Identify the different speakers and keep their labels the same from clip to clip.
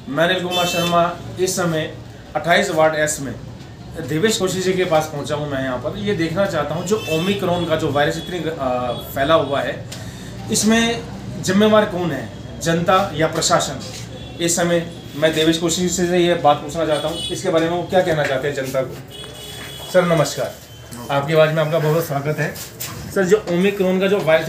Speaker 1: मैं अनिल कुमार शर्मा इस समय 28 वार्ड एस में देवेश कोशी जी के पास पहुंचा हूं। मैं यहां पर ये देखना चाहता हूं जो ओमिक्रॉन का जो वायरस इतनी फैला हुआ है, इसमें जिम्मेवार कौन है, जनता या प्रशासन। इस समय मैं देवेश कोशी से ये बात पूछना चाहता हूं, इसके बारे में वो क्या कहना चाहते हैं जनता को। सर नमस्कार, आपकी आवाज़ में आपका बहुत बहुत स्वागत है। सर जो ओमिक्रॉन का जो वायरस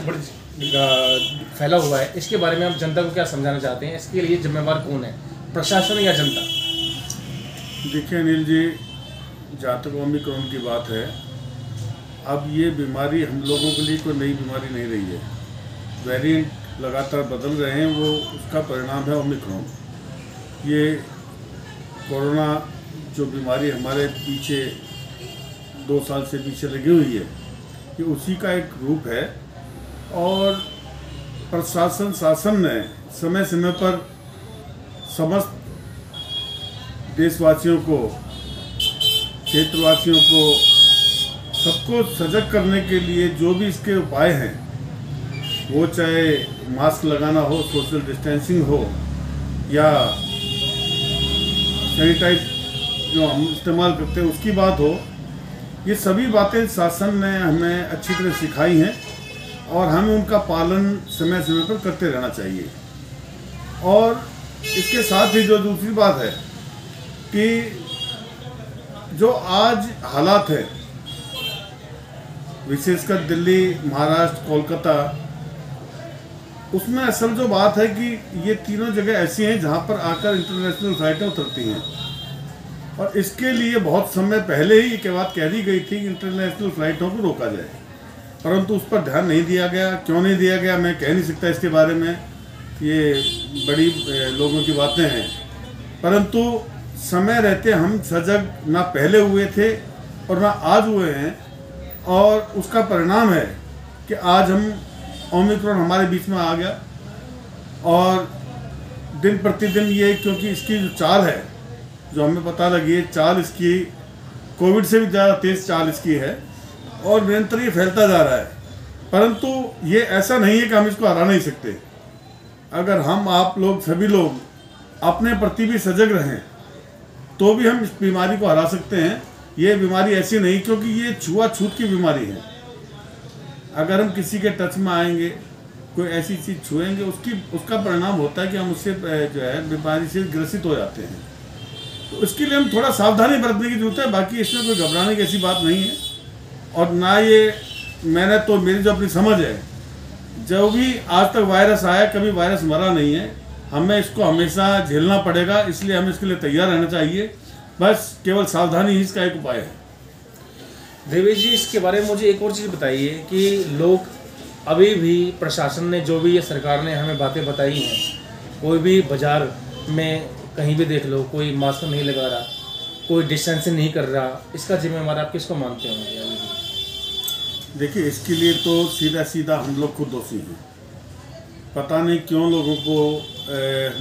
Speaker 1: फैला हुआ है, इसके बारे में आप जनता को क्या समझाना चाहते हैं, इसके लिए जिम्मेवार कौन है, प्रशासन या जनता।
Speaker 2: देखिए अनिल जी, जहाँ तक ओमिक्रॉन की बात है, अब ये बीमारी हम लोगों के लिए कोई नई बीमारी नहीं रही है। वेरिएंट लगातार बदल रहे हैं, वो उसका परिणाम है ओमिक्रॉन। ये कोरोना जो बीमारी हमारे पीछे 2 साल से पीछे लगी हुई है, ये उसी का एक रूप है। और शासन ने समय समय पर समस्त देशवासियों को, क्षेत्रवासियों को, सबको सजग करने के लिए जो भी इसके उपाय हैं, वो चाहे मास्क लगाना हो, सोशल डिस्टेंसिंग हो, या सैनिटाइज जो हम इस्तेमाल करते हैं उसकी बात हो, ये सभी बातें शासन ने हमें अच्छी तरह सिखाई हैं और हमें उनका पालन समय समय पर करते रहना चाहिए। और इसके साथ ही जो दूसरी बात है कि जो आज हालात है, विशेषकर दिल्ली, महाराष्ट्र, कोलकाता, उसमें असल जो बात है कि ये तीनों जगह ऐसी हैं जहां पर आकर इंटरनेशनल फ्लाइटें उतरती हैं। और इसके लिए बहुत समय पहले ही ये बात कह दी गई थी कि इंटरनेशनल फ्लाइटों को रोका जाए, परंतु उस पर ध्यान नहीं दिया गया। क्यों नहीं दिया गया मैं कह नहीं सकता इसके बारे में, ये बड़ी लोगों की बातें हैं। परंतु समय रहते हम सजग ना पहले हुए थे और ना आज हुए हैं, और उसका परिणाम है कि आज हम ओमिक्रॉन हमारे बीच में आ गया। और दिन प्रतिदिन ये, क्योंकि इसकी जो चाल है, जो हमें पता लगी है, चाल इसकी कोविड से भी ज़्यादा तेज़ चाल इसकी है और निरंतर ये फैलता जा रहा है। परंतु ये ऐसा नहीं है कि हम इसको हरा नहीं सकते। अगर हम, आप लोग, सभी लोग अपने प्रति भी सजग रहें तो भी हम इस बीमारी को हरा सकते हैं। ये बीमारी ऐसी नहीं, क्योंकि ये छुआछूत की बीमारी है। अगर हम किसी के टच में आएंगे, कोई ऐसी चीज़ छुएंगे, उसका परिणाम होता है कि हम उससे जो है बीमारी से ग्रसित हो जाते हैं। तो इसके लिए हम थोड़ा सावधानी बरतने की जरूरत है। बाकी इसमें कोई घबराने की ऐसी बात नहीं है। और ना ये, मैंने तो, मेरी जो अपनी समझ है, जो भी आज तक वायरस आया, कभी वायरस मरा नहीं है। हमें इसको हमेशा झेलना पड़ेगा, इसलिए हमें इसके लिए तैयार रहना चाहिए। बस केवल सावधानी ही इसका एक उपाय है।
Speaker 1: देवेश जी, इसके बारे में मुझे एक और चीज़ बताइए कि लोग अभी भी, प्रशासन ने जो भी, ये सरकार ने हमें बातें बताई हैं, कोई भी बाज़ार में कहीं भी देख लो, कोई मास्क नहीं लगा रहा, कोई डिस्टेंसिंग नहीं कर रहा, इसका जिम्मेवार आप किसको मानते होंगे?
Speaker 2: देखिए, इसके लिए तो सीधा सीधा हम लोग खुद दोषी हैं। पता नहीं क्यों लोगों को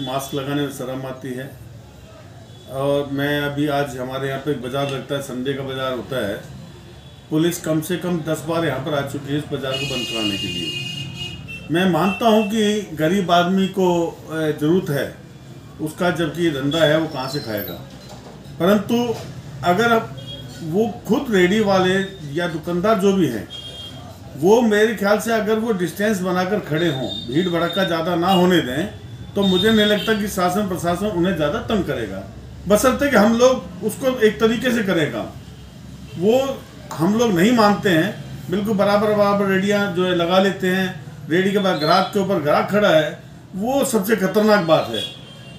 Speaker 2: मास्क लगाने में शर्म आती है। और मैं अभी, आज हमारे यहाँ पे एक बाज़ार लगता है, संडे का बाज़ार होता है। पुलिस कम से कम 10 बार यहाँ पर आ चुकी है इस बाज़ार को बंद कराने के लिए। मैं मानता हूँ कि गरीब आदमी को ज़रूरत है उसका, जबकि धंधा है, वो कहाँ से खाएगा। परंतु अगर वो खुद रेडी वाले या दुकानदार जो भी हैं, वो मेरे ख्याल से अगर वो डिस्टेंस बनाकर खड़े हों, भीड़ भड़का ज़्यादा ना होने दें, तो मुझे नहीं लगता कि शासन प्रशासन उन्हें ज़्यादा तंग करेगा। बशर्ते कि हम लोग उसको एक तरीके से करेगा। वो हम लोग नहीं मानते हैं, बिल्कुल बराबर रेडियाँ जो है लगा लेते हैं, रेडी के बाद ग्राहक के ऊपर ग्राहक खड़ा है, वो सबसे खतरनाक बात है।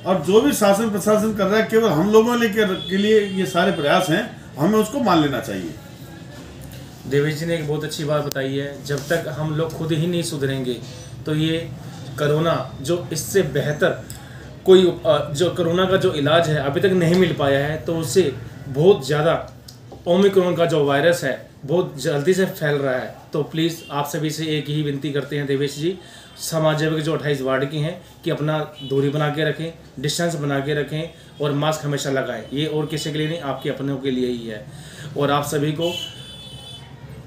Speaker 2: और जो भी शासन प्रशासन कर रहा है, केवल हम लोगों के लिए ये सारे प्रयास हैं, हमें उसको मान लेना चाहिए।
Speaker 1: देवेश जी ने एक बहुत अच्छी बात बताई है, जब तक हम लोग खुद ही नहीं सुधरेंगे तो ये कोरोना, जो इससे बेहतर कोई जो कोरोना का जो इलाज है अभी तक नहीं मिल पाया है, तो उससे बहुत ज़्यादा ओमिक्रॉन का जो वायरस है बहुत जल्दी से फैल रहा है। तो प्लीज़ आप सभी से एक ही विनती करते हैं देवेश जी, समाज सेवक जो 28 वार्ड की हैं, कि अपना दूरी बना के रखें, डिस्टेंस बना के रखें और मास्क हमेशा लगाएं। ये और किसी के लिए नहीं, आपके अपनों के लिए ही है। और आप सभी को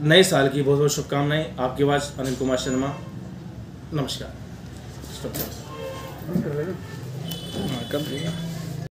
Speaker 1: नए साल की बहुत बहुत शुभकामनाएं। आपके पास अनिल कुमार शर्मा, नमस्कार।
Speaker 3: कर देगा।